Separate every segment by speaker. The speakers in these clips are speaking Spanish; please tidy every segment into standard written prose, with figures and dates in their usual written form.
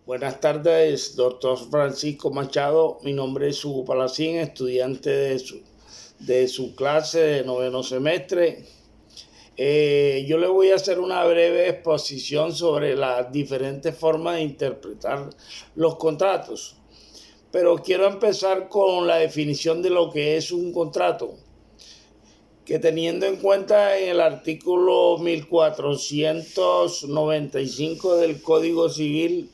Speaker 1: Buenas tardes, doctor Francisco Machado. Mi nombre es Hugo Palacín, estudiante de su clase de noveno semestre. Yo le voy a hacer una breve exposición sobre las diferentes formas de interpretar los contratos. Pero quiero empezar con la definición de lo que es un contrato, que teniendo en cuenta en el artículo 1495 del Código Civil,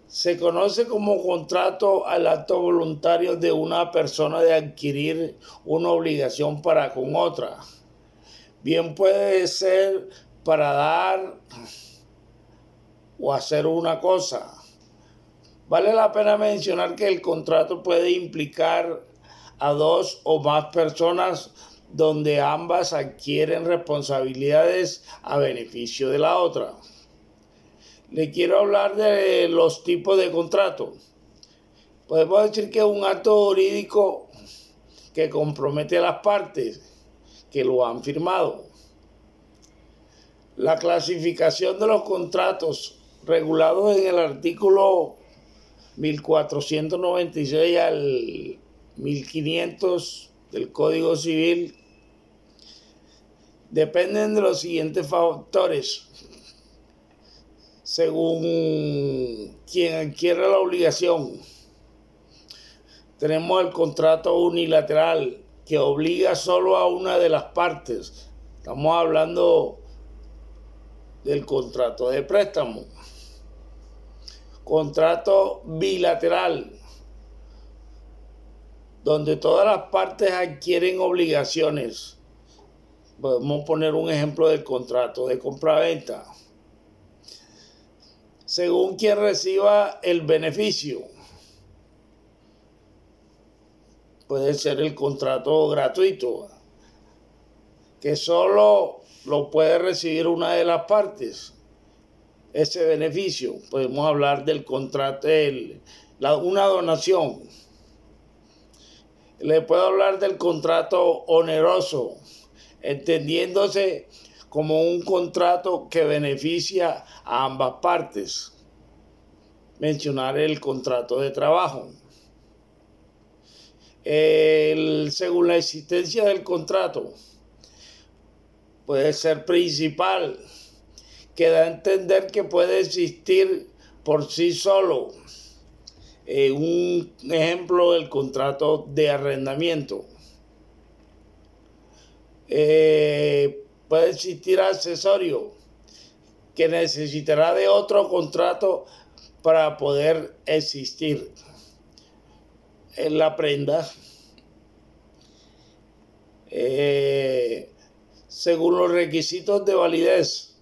Speaker 1: se conoce como contrato al acto voluntario de una persona de adquirir una obligación para con otra. Bien puede ser para dar o hacer una cosa. Vale la pena mencionar que el contrato puede implicar a dos o más personas donde ambas adquieren responsabilidades a beneficio de la otra. Le quiero hablar de los tipos de contrato. Podemos decir que es un acto jurídico que compromete a las partes que lo han firmado. La clasificación de los contratos regulados en el artículo 1496 al 1500 del Código Civil dependen de los siguientes factores. Según quien adquiere la obligación, tenemos el contrato unilateral que obliga solo a una de las partes. Estamos hablando del contrato de préstamo. Contrato bilateral, donde todas las partes adquieren obligaciones. Podemos poner un ejemplo del contrato de compra-venta. Según quien reciba el beneficio. Puede ser el contrato gratuito, que solo lo puede recibir una de las partes. Ese beneficio, podemos hablar del contrato, una donación. Le puedo hablar del contrato oneroso, entendiéndose como un contrato que beneficia a ambas partes. Mencionar el contrato de trabajo. Según la existencia del contrato, puede ser principal, que da a entender que puede existir por sí solo. Un ejemplo del contrato de arrendamiento. Puede existir accesorio, que necesitará de otro contrato para poder existir. En la prenda, según los requisitos de validez,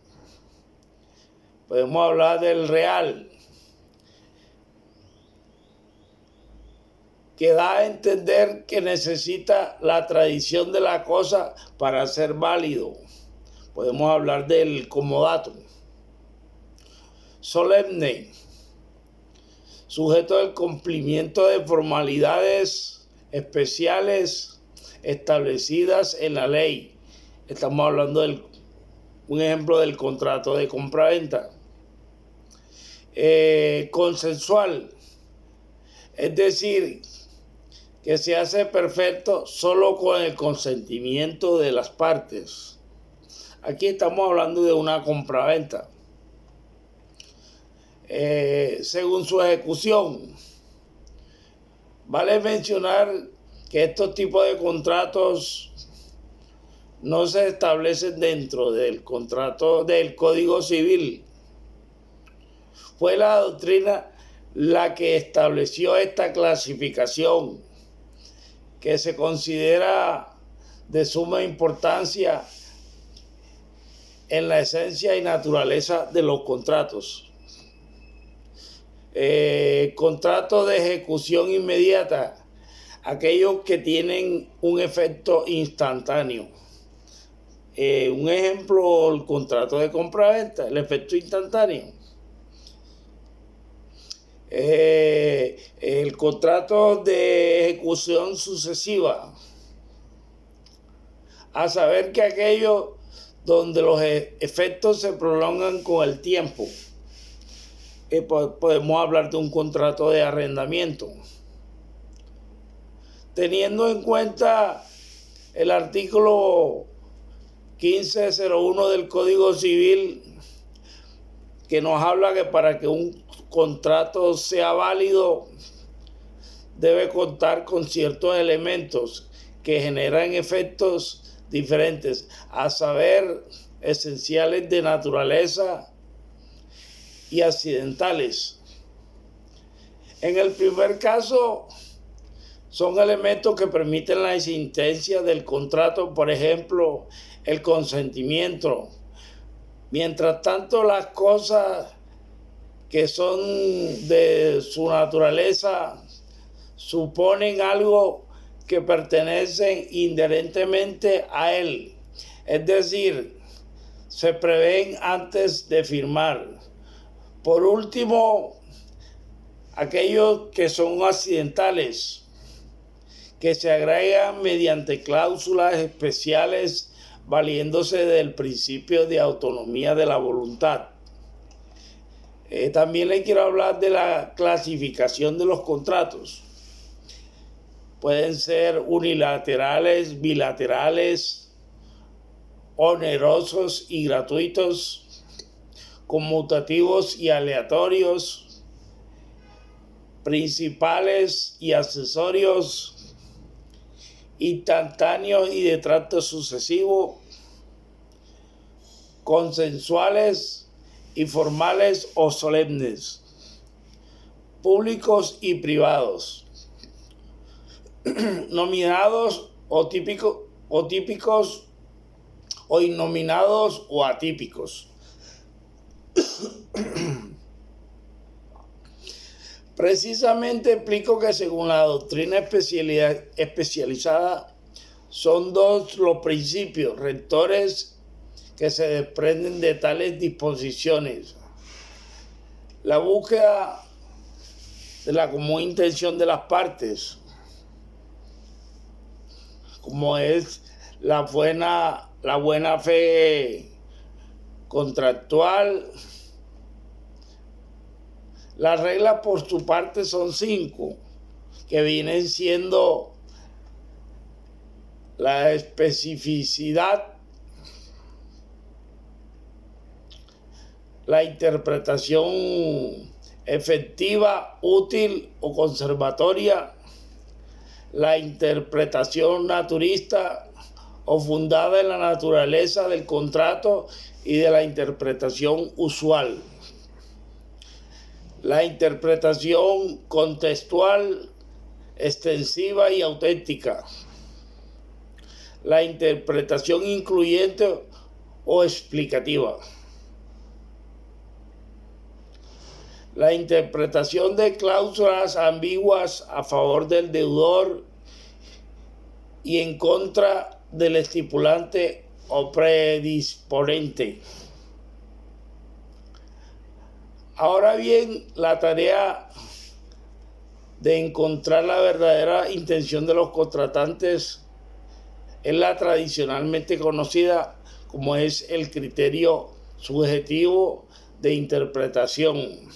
Speaker 1: podemos hablar del real, que da a entender que necesita la tradición de la cosa para ser válido. Podemos hablar del comodato. Solemne, sujeto del cumplimiento de formalidades especiales establecidas en la ley. Estamos hablando de un ejemplo del contrato de compra-venta. Consensual, es decir, que se hace perfecto solo con el consentimiento de las partes. Aquí estamos hablando de una compra-venta. Según su ejecución, vale mencionar que estos tipos de contratos no se establecen dentro del contrato del Código Civil. Fue la doctrina la que estableció esta clasificación, que se considera de suma importancia en la esencia y naturaleza de los contratos. Contrato de ejecución inmediata, aquellos que tienen un efecto instantáneo. Un ejemplo, el contrato de compra-venta, el efecto instantáneo. El contrato de ejecución sucesiva, a saber que aquello donde los efectos se prolongan con el tiempo. podemos hablar de un contrato de arrendamiento. Teniendo en cuenta el artículo 1501 del Código Civil, que nos habla que para que un contrato sea válido debe contar con ciertos elementos que generan efectos diferentes, a saber, esenciales de naturaleza y accidentales. En el primer caso, son elementos que permiten la existencia del contrato, por ejemplo, el consentimiento. Mientras tanto, las cosas que son de su naturaleza suponen algo que pertenece inherentemente a él, es decir, se prevén antes de firmar. Por último, aquellos que son accidentales, que se agregan mediante cláusulas especiales valiéndose del principio de autonomía de la voluntad. También le quiero hablar de la clasificación de los contratos. Pueden ser unilaterales, bilaterales, onerosos y gratuitos, conmutativos y aleatorios, principales y accesorios, instantáneos y de trato sucesivo, consensuales, informales o solemnes, públicos y privados, nominados o típicos o innominados o atípicos. Precisamente explico que según la doctrina especializada son dos los principios rectores que se desprenden de tales disposiciones: la búsqueda de la común intención de las partes, como es la buena fe contractual. Las reglas por su parte son 5, que vienen siendo la especificidad, la interpretación efectiva, útil o conservatoria, la interpretación naturista o fundada en la naturaleza del contrato y de la interpretación usual, la interpretación contextual, extensiva y auténtica, la interpretación incluyente o explicativa, la interpretación de cláusulas ambiguas a favor del deudor y en contra del estipulante o predisponente. Ahora bien, la tarea de encontrar la verdadera intención de los contratantes es la tradicionalmente conocida como es el criterio subjetivo de interpretación.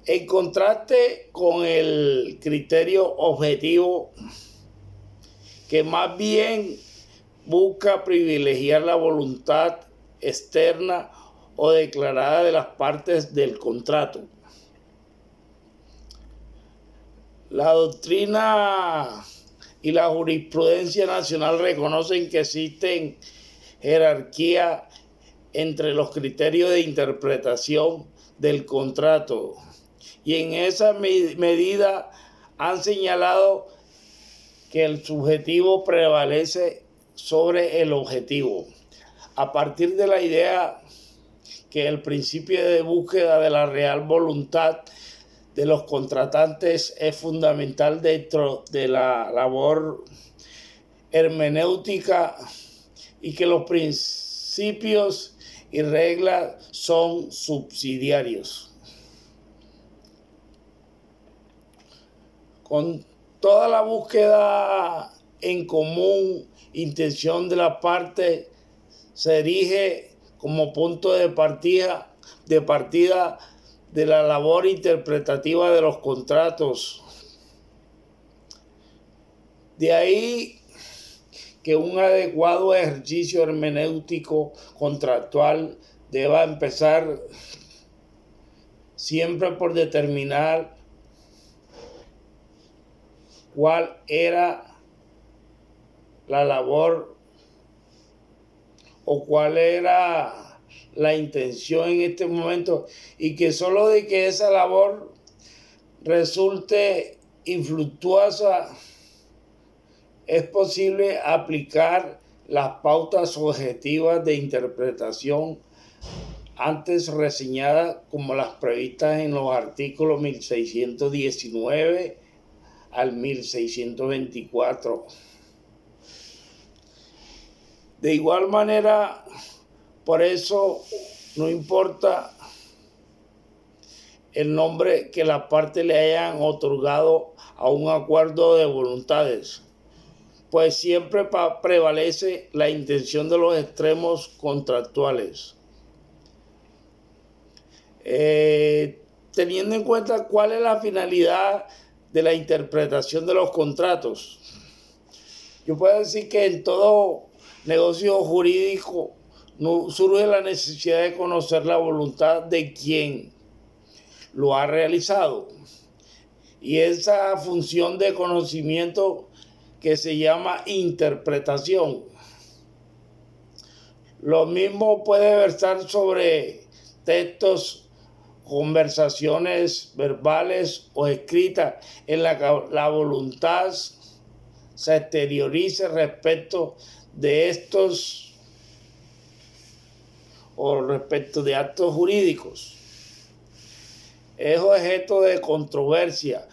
Speaker 1: En contraste con el criterio objetivo, que más bien busca privilegiar la voluntad externa o declarada de las partes del contrato. La doctrina y la jurisprudencia nacional reconocen que existen jerarquía entre los criterios de interpretación del contrato y en esa medida han señalado que el subjetivo prevalece sobre el objetivo, a partir de la idea que el principio de búsqueda de la real voluntad de los contratantes es fundamental dentro de la labor hermenéutica y que los principios y reglas son subsidiarios. Con toda la búsqueda en común, intención de la parte se erige como punto de partida de partida de la labor interpretativa de los contratos. De ahí que un adecuado ejercicio hermenéutico contractual deba empezar siempre por determinar cuál era la labor o cuál era la intención en este momento, y que solo de que esa labor resulte infructuosa es posible aplicar las pautas objetivas de interpretación antes reseñadas, como las previstas en los artículos 1619 al 1624. De igual manera, por eso no importa el nombre que las partes le hayan otorgado a un acuerdo de voluntades, pues siempre prevalece la intención de los extremos contractuales. Teniendo en cuenta cuál es la finalidad de la interpretación de los contratos, yo puedo decir que en todo negocio jurídico no surge la necesidad de conocer la voluntad de quien lo ha realizado, y esa función de conocimiento que se llama interpretación. Lo mismo puede versar sobre textos, conversaciones verbales o escritas en la que la voluntad se exteriorice respecto de estos o respecto de actos jurídicos. Es objeto de controversia,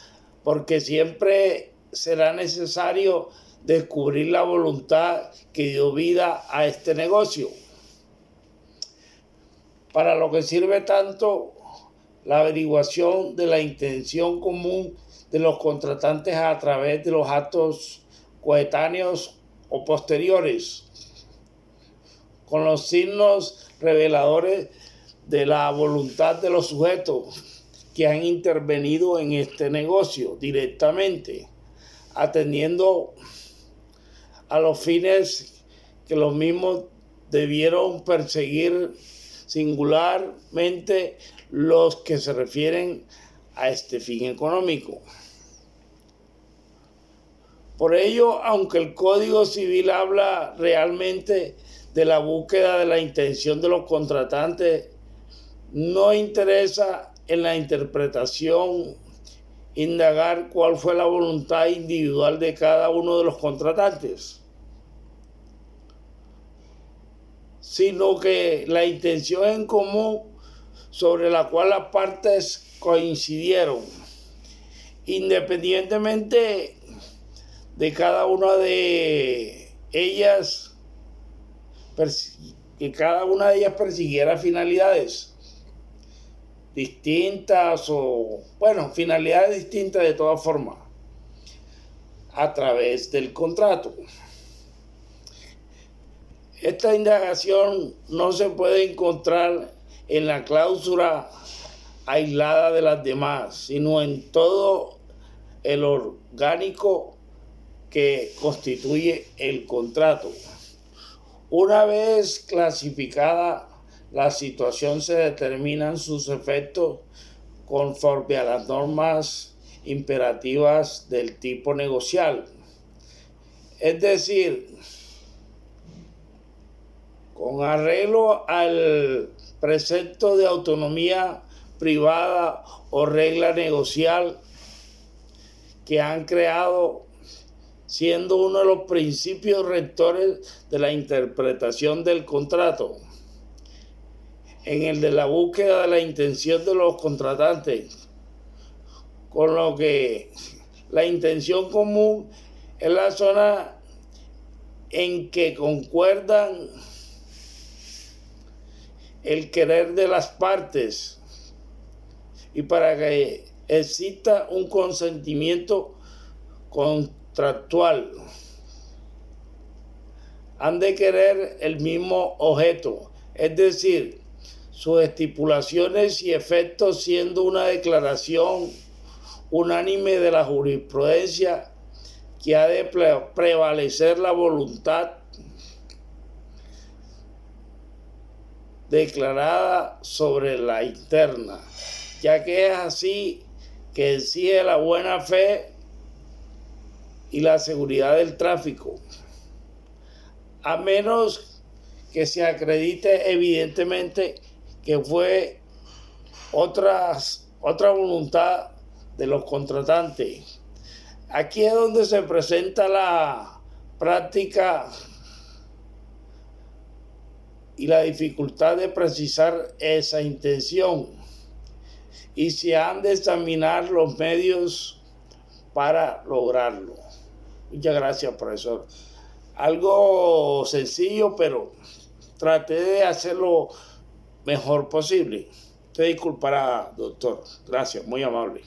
Speaker 1: porque siempre será necesario descubrir la voluntad que dio vida a este negocio, para lo que sirve tanto la averiguación de la intención común de los contratantes a través de los actos coetáneos o posteriores, con los signos reveladores de la voluntad de los sujetos que han intervenido en este negocio directamente, atendiendo a los fines que los mismos debieron perseguir, singularmente los que se refieren a este fin económico. Por ello, aunque el Código Civil habla realmente de la búsqueda de la intención de los contratantes, no interesa en la interpretación indagar cuál fue la voluntad individual de cada uno de los contratantes, sino que la intención en común sobre la cual las partes coincidieron, independientemente de cada una de ellas, que cada una de ellas persiguiera finalidades distintas o, finalidades distintas de todas formas, a través del contrato. Esta indagación no se puede encontrar en la cláusula aislada de las demás, sino en todo el orgánico que constituye el contrato. Una vez clasificada la situación, se determinan sus efectos conforme a las normas imperativas del tipo negocial. Es decir, con arreglo al precepto de autonomía privada o regla negocial que han creado, siendo uno de los principios rectores de la interpretación del contrato, en el de la búsqueda de la intención de los contratantes, con lo que la intención común es la zona en que concuerdan el querer de las partes, y para que exista un consentimiento contractual han de querer el mismo objeto, es decir, sus estipulaciones y efectos, siendo una declaración unánime de la jurisprudencia que ha de prevalecer la voluntad declarada sobre la interna, ya que es así que exige la buena fe y la seguridad del tráfico, a menos que se acredite evidentemente que fue otra voluntad de los contratantes. Aquí es donde se presenta la práctica y la dificultad de precisar esa intención, y se han de examinar los medios para lograrlo. Muchas gracias, profesor. Algo sencillo, pero traté de hacerlo mejor posible. Usted disculpará, doctor. Gracias, muy amable.